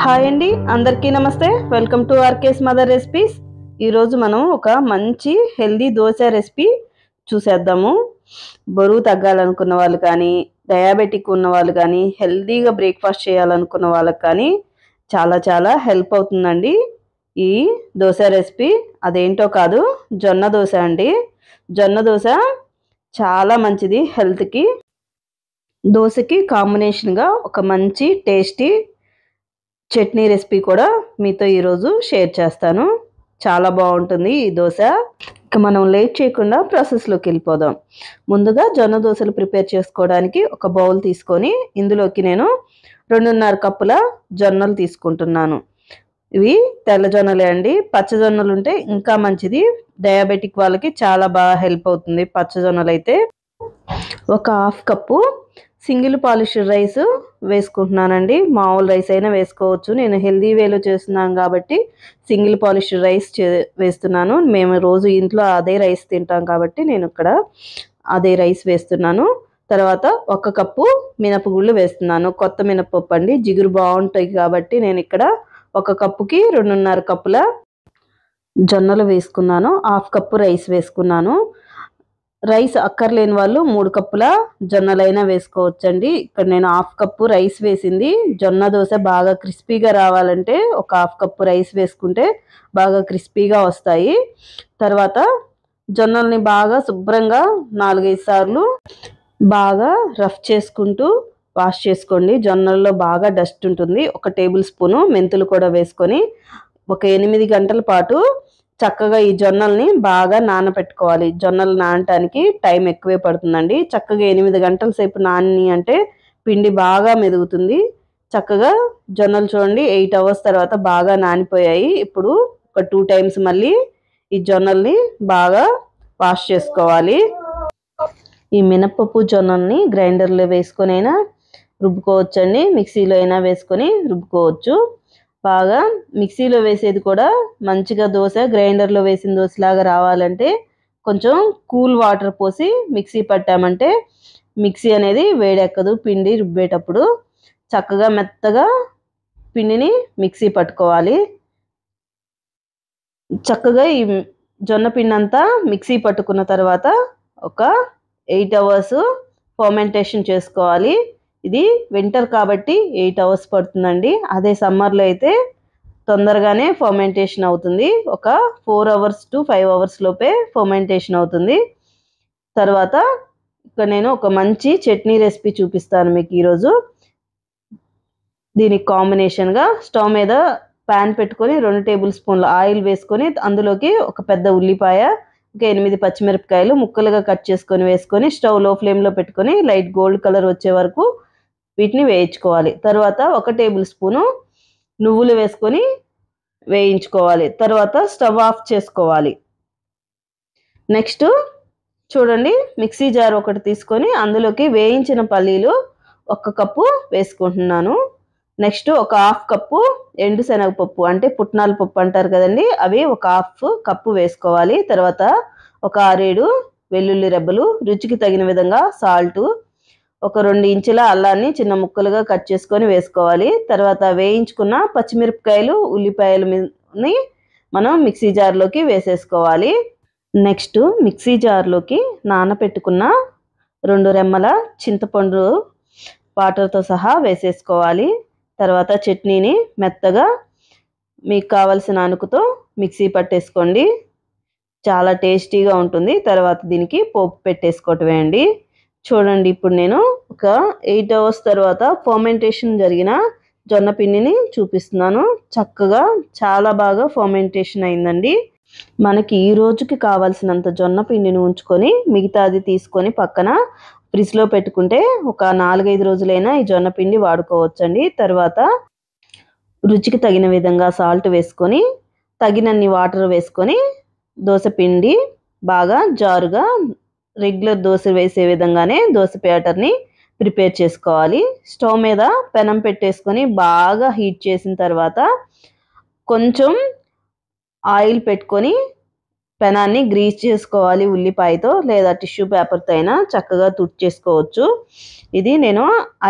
Hi అండి, అందరికీ నమస్తే. Welcome to RK's mother recipes. ఈరోజు మనం ఒక మంచి హెల్దీ దోశ రెసిపీ చూసేద్దాము. బరువు తగ్గాలనుకున్న వాళ్ళు కానీ, డయాబెటిక్ ఉన్న వాళ్ళు కానీ, హెల్దీగా బ్రేక్ఫాస్ట్ చేయాలనుకున్న వాళ్ళకి కానీ చాలా చాలా హెల్ప్ అవుతుందండి ఈ దోశ రెసిపీ. అదేంటో కాదు, జొన్న దోశ అండి. జొన్న దోశ చాలా మంచిది హెల్త్కి. దోశకి కాంబినేషన్గా ఒక మంచి టేస్టీ చట్నీ రెసిపీ కూడా మీతో ఈరోజు షేర్ చేస్తాను. చాలా బాగుంటుంది ఈ దోశ. ఇక మనం లేట్ చేయకుండా ప్రాసెస్లోకి వెళ్ళిపోదాం. ముందుగా జొన్న దోశలు ప్రిపేర్ చేసుకోవడానికి ఒక బౌల్ తీసుకొని ఇందులోకి నేను 2.5 కప్పుల జొన్నలు తీసుకుంటున్నాను. ఇవి తెల్ల జొన్నలే అండి. పచ్చ జొన్నలు ఉంటే ఇంకా మంచిది. డయాబెటిక్ వాళ్ళకి చాలా బాగా హెల్ప్ అవుతుంది పచ్చ జొన్నలు అయితే. ఒక 1/2 కప్పు సింగిల్ పాలిష్ రైస్ వేసుకుంటున్నానండి. మామూలు రైస్ అయినా వేసుకోవచ్చు. నేను హెల్దీ వేలో చేస్తున్నాను కాబట్టి సింగిల్ పాలిష్ రైస్ వేస్తున్నాను. మేము రోజు ఇంట్లో అదే రైస్ తింటాం కాబట్టి నేను ఇక్కడ అదే రైస్ వేస్తున్నాను. తర్వాత 1 కప్పు మినపగుళ్ళు వేస్తున్నాను. కొత్త మినపప్పు అండి, జిగురు బాగుంటాయి కాబట్టి నేను ఇక్కడ 1 కప్పుకి 2.5 కప్పుల జొన్నలు వేసుకున్నాను. 1/2 కప్పు రైస్ వేసుకున్నాను. రైస్ అక్కర్లేని వాళ్ళు 3 కప్పుల జొన్నలైనా వేసుకోవచ్చండి. ఇక్కడ నేను 1/2 కప్పు రైస్ వేసింది. జొన్న దోశ బాగా క్రిస్పీగా రావాలంటే ఒక 1/2 కప్పు రైస్ వేసుకుంటే బాగా క్రిస్పీగా వస్తాయి. తర్వాత జొన్నల్ని బాగా శుభ్రంగా 4-5 సార్లు బాగా రఫ్ చేసుకుంటూ వాష్ చేసుకోండి. జొన్నల్లో బాగా డస్ట్ ఉంటుంది. 1 టేబుల్ స్పూను మెంతులు కూడా వేసుకొని ఒక 8 గంటల పాటు చక్కగా ఈ జొన్నల్ని బాగా నానబెట్టుకోవాలి. జొన్నలు నానటానికి టైం ఎక్కువే పడుతుందండి. చక్కగా 8 గంటల సేపు నాని అంటే పిండి బాగా మెదుగుతుంది. చక్కగా జొన్నలు చూడండి 8 అవర్స్ తర్వాత బాగా నానిపోయాయి. ఇప్పుడు ఒక 2 టైమ్స్ మళ్ళీ ఈ జొన్నల్ని బాగా వాష్ చేసుకోవాలి. ఈ మినపప్పు జొన్నల్ని గ్రైండర్లో వేసుకొని అయినా రుబ్బుకోవచ్చండి, మిక్సీలో అయినా వేసుకొని రుబ్బుకోవచ్చు. బాగా మిక్సీలో వేసేది కూడా మంచిగా దోశ గ్రైండర్లో వేసిన దోశలాగా రావాలంటే కొంచెం కూల్ వాటర్ పోసి మిక్సీ పట్టామంటే మిక్సీ అనేది వేడెక్కదు. పిండి రుబ్బేటప్పుడు చక్కగా మెత్తగా పిండిని మిక్సీ పట్టుకోవాలి. చక్కగా ఈ జొన్న పిండి అంతా మిక్సీ పట్టుకున్న తర్వాత ఒక 8 అవర్స్ ఫర్మెంటేషన్ చేసుకోవాలి. ఇది వింటర్ కాబట్టి 8 అవర్స్ పడుతుందండి. అదే సమ్మర్లో అయితే తొందరగానే ఫర్మెంటేషన్ అవుతుంది. ఒక 4 అవర్స్ టు 5 అవర్స్ లోపే ఫర్మెంటేషన్ అవుతుంది. తర్వాత ఇక్కడ నేను ఒక మంచి చట్నీ రెసిపీ చూపిస్తాను మీకు ఈరోజు. దీనికి కాంబినేషన్గా స్టవ్ మీద ప్యాన్ పెట్టుకొని 2 టేబుల్ స్పూన్ల ఆయిల్ వేసుకొని అందులోకి ఒక పెద్ద ఉల్లిపాయ, ఒక 8 పచ్చిమిరపకాయలు ముక్కలుగా కట్ చేసుకొని వేసుకొని స్టవ్ లో ఫ్లేమ్లో పెట్టుకొని లైట్ గోల్డ్ కలర్ వచ్చే వరకు వీటిని వేయించుకోవాలి. తర్వాత 1 టేబుల్ స్పూను నువ్వులు వేసుకొని వేయించుకోవాలి. తర్వాత స్టవ్ ఆఫ్ చేసుకోవాలి. నెక్స్ట్ చూడండి, మిక్సీ జార్ ఒకటి తీసుకొని అందులోకి వేయించిన పల్లీలు 1 కప్పు వేసుకుంటున్నాను. నెక్స్ట్ ఒక 1/2 కప్పు ఎండు శనగపప్పు అంటే పుట్నాల పప్పు అంటారు కదండి, అవి ఒక 1/2 కప్పు వేసుకోవాలి. తర్వాత ఒక 6-7 వెల్లుల్లి రెబ్బలు, రుచికి తగిన విధంగా సాల్ట్, ఒక 2 ఇంచుల అల్లాన్ని చిన్న ముక్కలుగా కట్ చేసుకొని వేసుకోవాలి. తర్వాత వేయించుకున్న పచ్చిమిరపకాయలు, ఉల్లిపాయలని మనం మిక్సీ జార్లోకి వేసేసుకోవాలి. నెక్స్ట్ మిక్సీ జార్లోకి నానబెట్టుకున్న 2 రెమ్మల చింతపండు వాటర్తో సహా వేసేసుకోవాలి. తర్వాత చట్నీని మెత్తగా మీకు కావలసిన అనుకుతో మిక్సీ పట్టేసుకోండి. చాలా టేస్టీగా ఉంటుంది. తర్వాత దీనికి పోపు పెట్టేసుకోవటమే అండి. చూడండి, ఇప్పుడు నేను ఒక 8 అవర్స్ తర్వాత ఫర్మెంటేషన్ జరిగిన జొన్న పిండిని చూపిస్తున్నాను. చక్కగా చాలా బాగా ఫర్మెంటేషన్ అయిందండి. మనకి ఈ రోజుకి కావాల్సినంత జొన్న పిండిని ఉంచుకొని మిగతాది తీసుకొని పక్కన ఫ్రిడ్జ్లో పెట్టుకుంటే ఒక 4-5 రోజులైనా ఈ జొన్న పిండి వాడుకోవచ్చండి. తర్వాత రుచికి తగిన విధంగా సాల్ట్ వేసుకొని తగినన్ని వాటర్ వేసుకొని దోశ పిండి బాగా జారుగా రెగ్యులర్ దోశ వేసే విధంగానే దోశ బ్యాటర్ని ప్రిపేర్ చేసుకోవాలి. స్టవ్ మీద పెనం పెట్టేసుకొని బాగా హీట్ చేసిన తర్వాత కొంచెం ఆయిల్ పెట్టుకొని పెనాన్ని గ్రీస్ చేసుకోవాలి. ఉల్లిపాయతో లేదా టిష్యూ పేపర్తో అయినా చక్కగా తుడిచేసుకోవచ్చు. ఇది నేను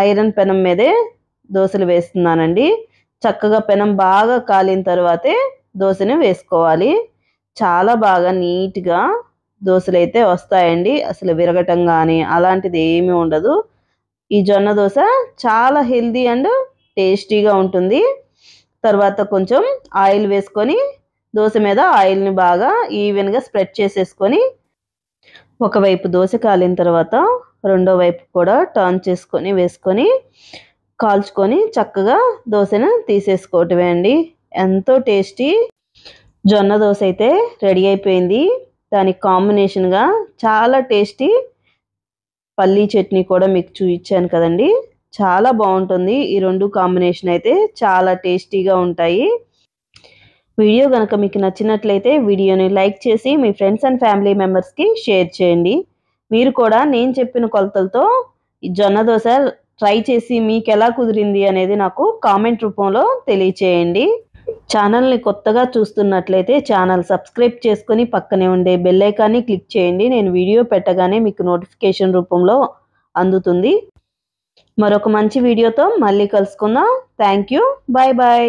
ఐరన్ పెనం మీదే దోశలు వేస్తున్నానండి. చక్కగా పెనం బాగా కాలిన తర్వాతే దోశని వేసుకోవాలి. చాలా బాగా నీట్‌గా దోసలైతే వస్తాయండి. అసలు విరగటం గానీ అలాంటిది ఏమీ ఉండదు. ఈ జొన్న దోస చాలా హెల్తీ అండ్ టేస్టీగా ఉంటుంది. తర్వాత కొంచెం ఆయిల్ వేసుకొని దోస మీద ఆయిల్‌ని బాగా ఈవెన్‌గా స్ప్రెడ్ చేసేసుకొని ఒకవైపు దోస కాలిన తర్వాత రెండో వైపు కూడా టర్న్ చేసుకొని వేసుకొని కాల్చుకొని చక్కగా దోసను తీసేసుకోవటమే అండి. ఎంతో టేస్టీ జొన్న దోస అయితే రెడీ అయిపోయింది. దానికి కాంబినేషన్‌గా చాలా టేస్టీ పల్లీ చట్నీ కూడా మీకు చూయించాను కదండీ! చాలా బావుంటుంది. ఈ 2 కాంబినేషన్ అయితే చాలా టేస్టీగా ఉంటాయి. వీడియో గనక మీకు నచ్చినట్లయితే వీడియోని లైక్ చేసి మీ ఫ్రెండ్స్ అండ్ ఫ్యామిలీ మెంబర్స్‌కి షేర్ చేయండి. మీరు కూడా నేను చెప్పిన కొలతలతో ఈ జొన్న దోస ట్రై చేసి మీకెలా కుదిరింది అనేది నాకు కామెంట్ రూపంలో తెలియచేయండి. ఛానల్‌ని కొత్తగా చూస్తున్నట్లయితే ఛానల్ సబ్స్క్రైబ్ చేసుకొని పక్కనే ఉండే బెల్ ఐకాన్‌ని క్లిక్ చేయండి. నేను వీడియో పెట్టగానే మీకు నోటిఫికేషన్ రూపంలో అందుతుంది. మరొక మంచి వీడియోతో మళ్ళీ కలుసుకుందాం. Thank you. By by.